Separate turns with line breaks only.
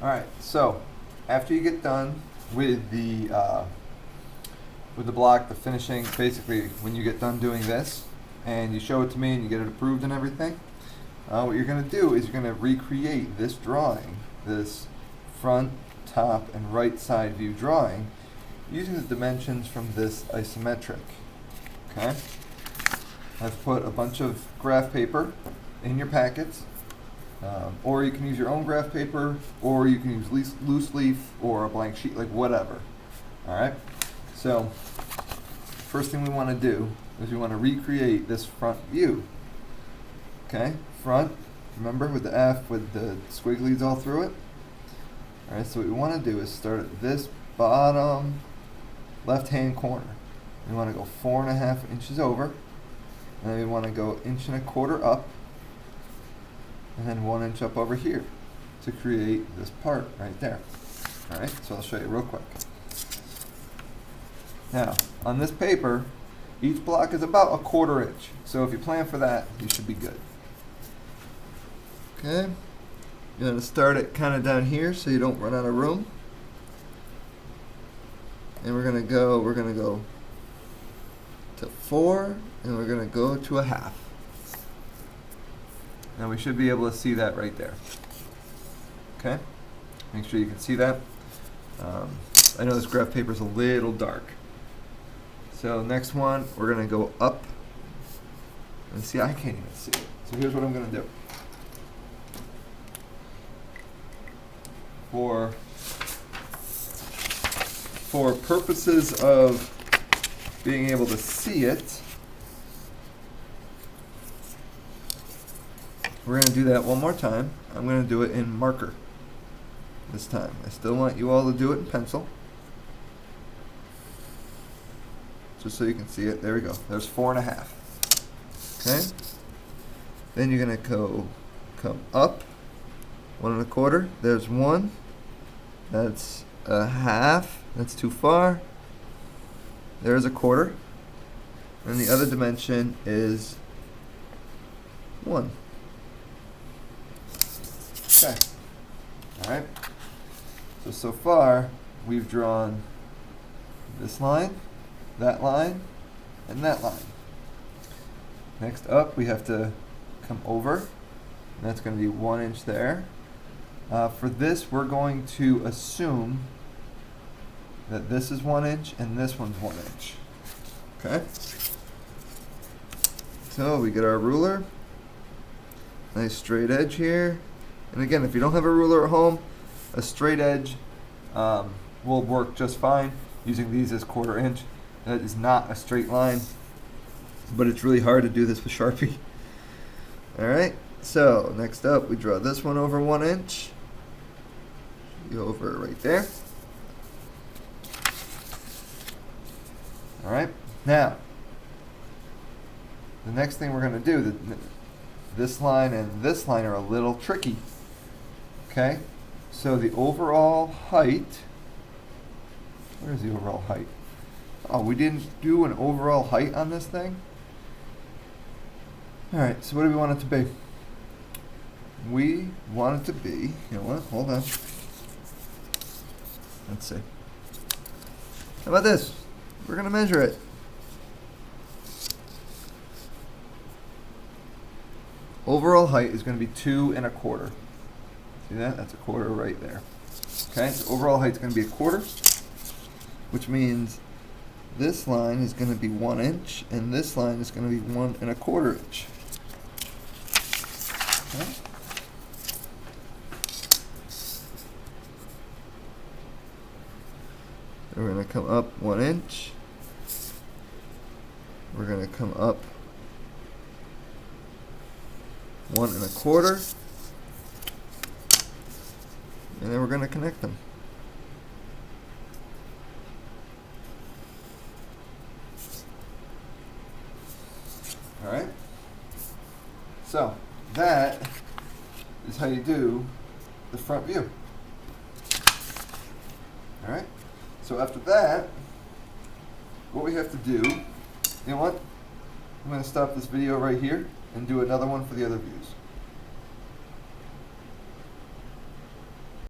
All right, so after you get done with the block, the finishing, basically when you get done doing this and you show it to me and you get it approved and everything, what you're going to do is you're going to recreate this drawing, this front, top, and right side view drawing using the dimensions from this isometric. Okay? I've put a bunch of graph paper in your packets. Or you can use your own graph paper, or you can use loose leaf or a blank sheet, like whatever. Alright? So, first thing we want to do is we want to recreate this front view. Okay? Front, remember with the F with the squigglies all through it? Alright, so what we want to do is start at this bottom left hand corner. We want to go 4.5 inches over, and then we want to go 1.25 inches up, and then 1 inch up over here to create this part right there. Alright, so I'll show you real quick. Now, on this paper, each block is about 1/4 inch. So if you plan for that, you should be good. Okay, you're going to start it kind of down here so you don't run out of room. And we're going to go to 4, and we're going to go to 1/2. Now we should be able to see that right there. Okay? Make sure you can see that. I know this graph paper is a little dark. So next one, we're going to go up. And see, I can't even see it. So here's what I'm going to do. For purposes of being able to see it, we're going to do that one more time. I'm going to do it in marker this time. I still want you all to do it in pencil, just so you can see it. There we go. There's 4.5. Okay? Then you're going to come up 1.25. There's 1. That's 1/2. That's too far. There's 1/4. And the other dimension is 1. Okay. Alright. So far, we've drawn this line, and that line. Next up, we have to come over, and that's going to be 1 inch there. For this, we're going to assume that this is 1 inch and this one's 1 inch. Okay? So we get our ruler. Nice straight edge here. And again, if you don't have a ruler at home, a straight edge will work just fine using these as 1/4 inch. That is not a straight line, but it's really hard to do this with Sharpie. Alright, so next up we draw this one over 1 inch. Go over it right there. Alright, now the next thing we're going to do, this line and this line are a little tricky. Okay, so the overall height, where's the overall height? Oh, we didn't do an overall height on this thing? Alright, so what do we want it to be? We want it to be, you know what, hold on. Let's see. How about this? We're going to measure it. Overall height is going to be 2.25. See that? That's 1/4 right there. Okay, so overall height is going to be 1/4, which means this line is going to be 1 inch, and this line is going to be 1.25 inch. Okay. We're going to come up 1 inch. We're going to come up 1.25. And then we're going to connect them. Alright? So, that is how you do the front view. Alright? So after that, what we have to do, you know what? I'm going to stop this video right here and do another one for the other views.